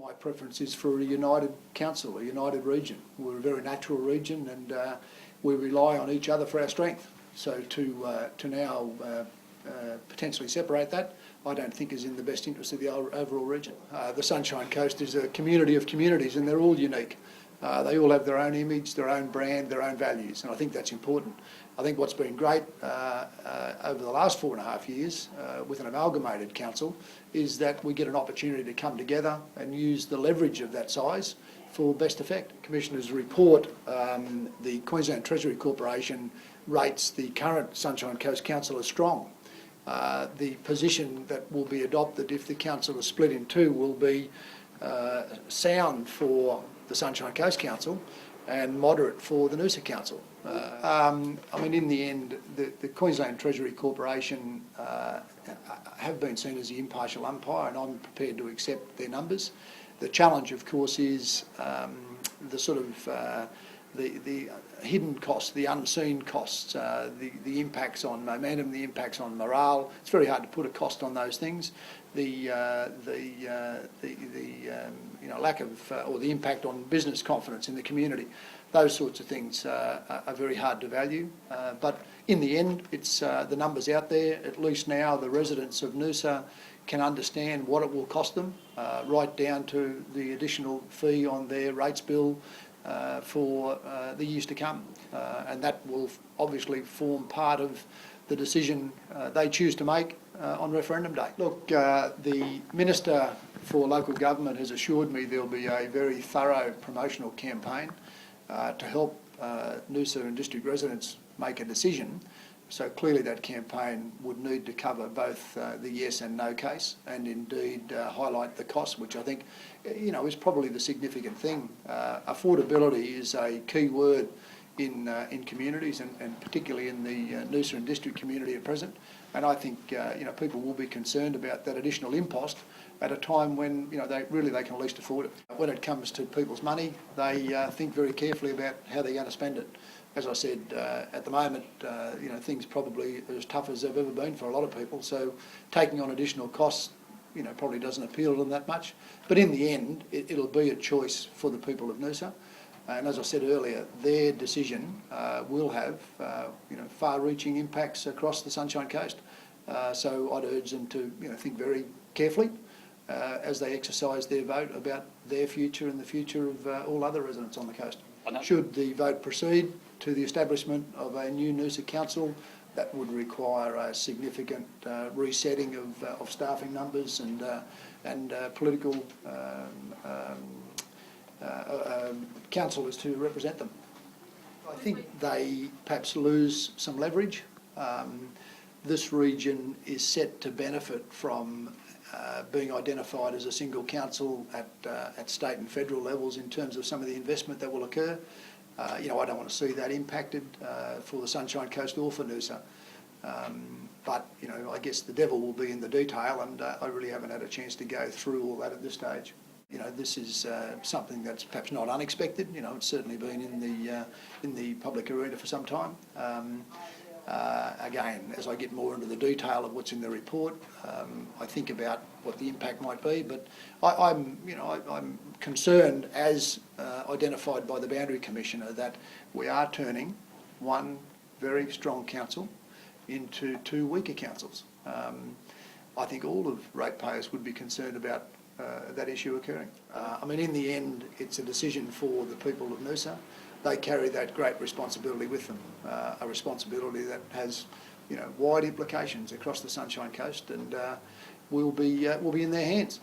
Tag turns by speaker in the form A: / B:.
A: My preference is for a united council, a united region. We're a very natural region, and we rely on each other for our strength. So to now potentially separate that, I don't think is in the best interest of the overall region. The Sunshine Coast is a community of communities, and they're all unique. They all have their own image, their own brand, their own values, and I think that's important. I think what's been great over the last 4.5 years with an amalgamated council is that we get an opportunity to come together and use the leverage of that size for best effect. Commissioner's report, the Queensland Treasury Corporation rates the current Sunshine Coast Council as strong. The position that will be adopted if the council is split in two will be sound for the Sunshine Coast Council and moderate for the Noosa Council. I mean, in the end, the Queensland Treasury Corporation have been seen as the impartial umpire, and I'm prepared to accept their numbers. The challenge, of course, is the sort of the hidden costs, the unseen costs, the impacts on momentum, the impacts on morale. It's very hard to put a cost on those things. The lack of or the impact on business confidence in the community. Those sorts of things are very hard to value. But in the end, it's the numbers out there. At least now, the residents of Noosa can understand what it will cost them, right down to the additional fee on their rates bill for the years to come. And that will obviously form part of the decision they choose to make on referendum day. Look, the Minister for Local Government has assured me there'll be a very thorough promotional campaign to help Noosa and district residents make a decision. So clearly that campaign would need to cover both the yes and no case, and indeed highlight the cost, which I think, is probably the significant thing. Affordability is a key word in communities, and particularly in the Noosa and district community at present. And I think people will be concerned about that additional impost at a time when they can least afford it. When it comes to people's money, they think very carefully about how they're going to spend it. As I said, at the moment, things probably are as tough as they've ever been for a lot of people. So taking on additional costs, probably doesn't appeal to them that much. But in the end, it'll be a choice for the people of Noosa. And as I said earlier, their decision will have, far-reaching impacts across the Sunshine Coast. So I'd urge them to, think very carefully as they exercise their vote about their future and the future of all other residents on the coast. Should the vote proceed to the establishment of a new Noosa Council, that would require a significant resetting of staffing numbers and political councillors to represent them. I think they perhaps lose some leverage. This region is set to benefit from being identified as a single council at state and federal levels in terms of some of the investment that will occur. I don't want to see that impacted for the Sunshine Coast or for Noosa. But, I guess the devil will be in the detail, and I really haven't had a chance to go through all that at this stage. This is something that's perhaps not unexpected. It's certainly been in the public arena for some time. Again, as I get more into the detail of what's in the report, I think about what the impact might be. But I'm concerned, as identified by the Boundary Commissioner, that we are turning one very strong council into two weaker councils. I think all of ratepayers would be concerned about that issue occurring. In the end, it's a decision for the people of Noosa. They carry that great responsibility with them, a responsibility that has, wide implications across the Sunshine Coast, and will be in their hands.